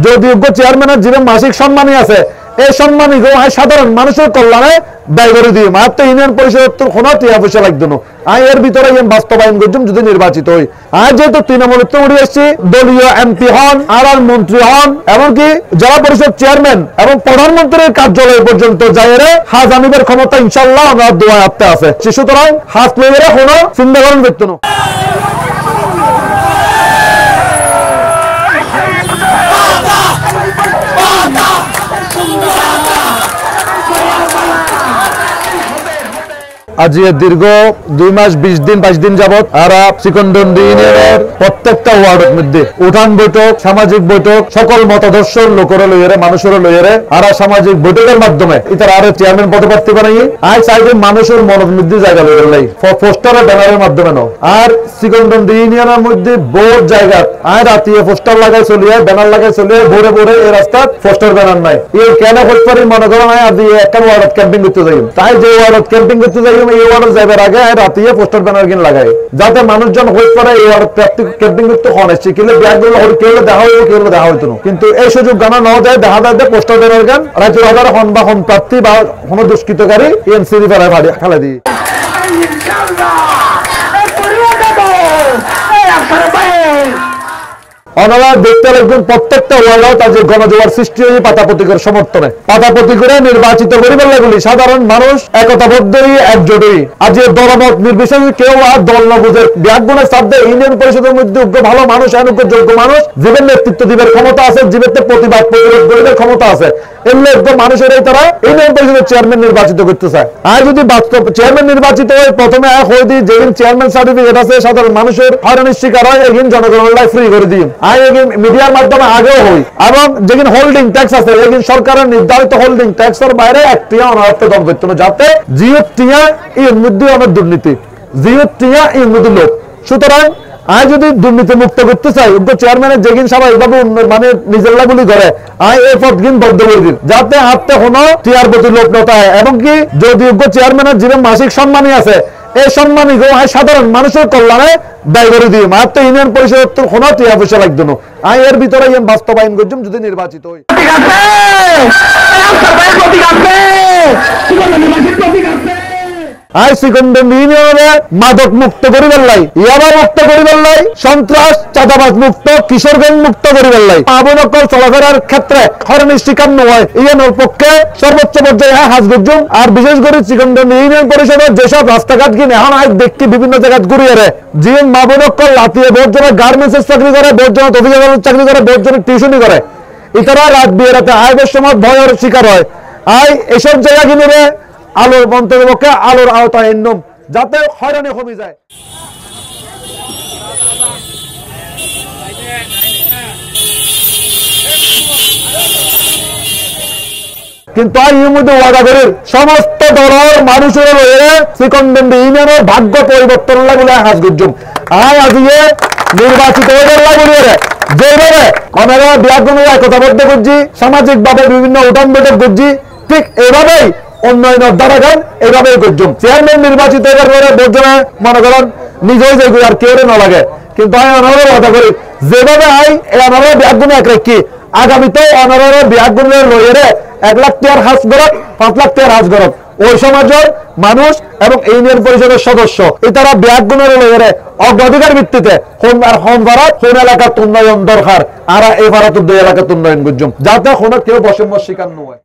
যদি যোগ্য চেয়ারম্যানের জীবন মাসিক সম্মানই আছে, এই সম্মানই সাধারণ মানুষের কল্যাণে ব্যয় করে দিই। মাত্র ইউনিয়ন পরিষদ কোনো টিয়া পয়সা লাগতো না। এর ভিতরে বাস্তবায়ন করছুম যদি নির্বাচিত হই। যেহেতু তৃণমূল উঠে এসছি, দলীয় এমপি হন আর মন্ত্রী হন, এমনকি জেলা পরিষদ চেয়ারম্যান এবং প্রধানমন্ত্রীর কার্যালয় পর্যন্ত যাইরে হাজ আনিবের ক্ষমতা ইনশাল্লাহ আমরা দোয়া আপতে আছে। সুতরাং হাজ লইরে কোনো চিন্তা করেন ব্যক্তি না। আজ দীর্ঘ 2 মাস 20 দিন 22 দিন যাবত আরা চিকনদন্ডি ইউনিয়নের প্রত্যেকটা ওয়ার্ডের মধ্যে উঠান বৈঠক, সামাজিক বৈঠক, সকল মতাদর্শ লোকেরা লইয়ারে মানুষের লইয়ারে আরা সামাজিক বৈঠকের মাধ্যমে ইতার আরে চেয়ারম্যান পদপ্রার্থী বানাই আই চাইবে মানুষের মনের মধ্যে জায়গা লইয়ার লাই পোস্টার ব্যানারের মাধ্যমে ন। আর চিকনদন্ডি ইউনিয়নের মধ্যে বহুত জায়গা আই রাতিয়ে পোস্টার লাগাই চলিয়ে ব্যানার লাগাই চলিয়ে ভোরে ভোরে এই রাস্তায় পোস্টার ব্যানার নাই। এই কেন করতে মনে করেন আদি একটা ওয়ার্ডত ক্যাম্পিং করতে যাই, তাই যে ওয়ার্ডত ক্যাম্পিং করতে যাই এই ওয়ার্ডে যাবার আগে রাতিয়ে পোস্টার ব্যানার কিনে লাগাই, যাতে মানুষজন হইতে পারে এই ওয়ার্ড ক্যাম্পিং করতে হনে শিখিলে ব্যাগগুলো কেউ দেখা হইব কেউ দেখা হইতো না। কিন্তু এই সুযোগ গানা ন দেয়, দেখা যায় পোস্টার ব্যানার গান রাজ্যের হাজার হন বা হন প্রার্থী বা কোন দুষ্কৃতকারী এনসিডি ফেলায় খেলা দিই। অনারা দেখতে লাগবেন প্রত্যেকটা ওয়ার্ডও তাদের গণজোয়ার সৃষ্টি হয়ে পাতা প্রতীকের সমর্থনে পাতা প্রতীক করে নির্বাচিত করিবার লাগলি সাধারণ মানুষ একতাবদ্ধই একজোটই। আজ দলমত নির্বিশেষে কেউ আর দল না বুঝে ব্যাগগুণের সাথে ইউনিয়ন পরিষদের মধ্যে ভালো মানুষ যোগ্য মানুষ জীবের নেতৃত্ব দিবের ক্ষমতা আছে, জীবের প্রতিবাদ প্রতিরোধ করিবার ক্ষমতা আছে, এমনি একদম মানুষেরাই তারা ইউনিয়ন পরিষদের চেয়ারম্যান নির্বাচিত করতে চায়। আর যদি বাস্তব চেয়ারম্যান নির্বাচিত হয় প্রথমে হয়ে দিই যেদিন চেয়ারম্যান সার্টিফিকেট আছে সাধারণ মানুষের হয়রানির শিকার হয় এদিন জনগণের ফ্রি করে দিই। আর এদিন মিডিয়ার মাধ্যমে আগেও হই এবং যেদিন হোল্ডিং ট্যাক্স আছে এদিন সরকারের নির্ধারিত হোল্ডিং ট্যাক্সের বাইরে একটিয়া অনারত্ব দল করতে না, যাতে জিও টিয়া এর মধ্যে অনেক দুর্নীতি, জিও টিয়া এর মধ্যে লোক। সুতরাং আয় যদি দুর্নীতি মুক্ত করতে চাই চেয়ারম্যানের যেদিন সবাই এইভাবে মানে নিজের লাগুলি করে আয় এই পদ কিন্তু বদ্ধ করে দিন, যাতে হাতে কোনো টিয়ার প্রতি লোক নতা হয়। এবং কি যদি চেয়ারম্যানের জীবন মাসিক সম্মানই আছে, এই সম্মানই সাধারণ মানুষের কল্যাণে ব্যয় করে দিই। মাত্র ইউনিয়ন পরিষদ কোনো টিয়া পয়সা লাগতো না। আয় এর ভিতরে বাস্তবায়ন করছুম যদি নির্বাচিত হই। মাদক মুক্ত করিবার লাই, ইয়াবা মুক্ত করিবার লাই, সন্ত্রাস চাঁদাবাজ মুক্ত, কিশোরগঞ্জ মুক্ত করিবার লাই, আবনকল চলাফেরার ক্ষেত্রে হয়রানির শিকার নয় ইউনিয়নের পক্ষে সর্বোচ্চ পর্যায়ে হাজ গুজুম। আর বিশেষ করে চিকনগঞ্জ ইউনিয়ন পরিষদের যেসব রাস্তাঘাট কিনে এখন আজ দেখি বিভিন্ন জায়গায় ঘুরিয়ে জীবন মাবনকল লাতিয়ে বহুত জনের গার্মেন্টসের চাকরি করে, বহুত জনের অফিসের চাকরি করে, বহুত জনের টিউশনি করে, ইতারা রাত বিয়ে রাতে আয়ের সময় ভয়ের শিকার হয়। আয় এসব জায়গা কিনে আলোর মন্ত্রের পক্ষে আলোর আওতায় এন্নম যাতে হয়রানি কমে যায়। কিন্তু এর মধ্যে ওয়াদা করে সমস্ত দলের মানুষের চিকনদন্ডি ইউনিয়নের ভাগ্য পরিবর্তন লাগলে হাজ গুজুম। আয় আজকে নির্বাচিত হয়ে লাগলে যেভাবে আমরা ব্যাগগুলো একতাবদ্ধ করছি, সামাজিক ভাবে বিভিন্ন উঠান বৈঠক করছি, ঠিক এইভাবেই উন্নয়নের দ্বারা গান এইভাবেই করছুম। চেয়ারম্যান নির্বাচিত হওয়ার পরে বোঝা মনে করেন নিজেই যে আর কেউ না লাগে, কিন্তু আমি অনারের কথা করি যেভাবে আই এই অনারের ব্যাগগুলো এক রেখি আগামীতে অনারের ব্যাগগুলো লইয়ে 1 লাখ টাকার হাজ গরক 5 লাখ টাকার হাজ গরক ওই সমাজের মানুষ এবং ইউনিয়ন পরিষদের সদস্য তারা ব্যাগগুলো লইয়ে অগ্রাধিকার ভিত্তিতে হোম ভাড়া কোন এলাকার উন্নয়ন দরকার আর এই ভাড়া তো 2 এলাকার উন্নয়ন করছুম, যাতে কোনো কেউ বৈষম্য শিকার নয়।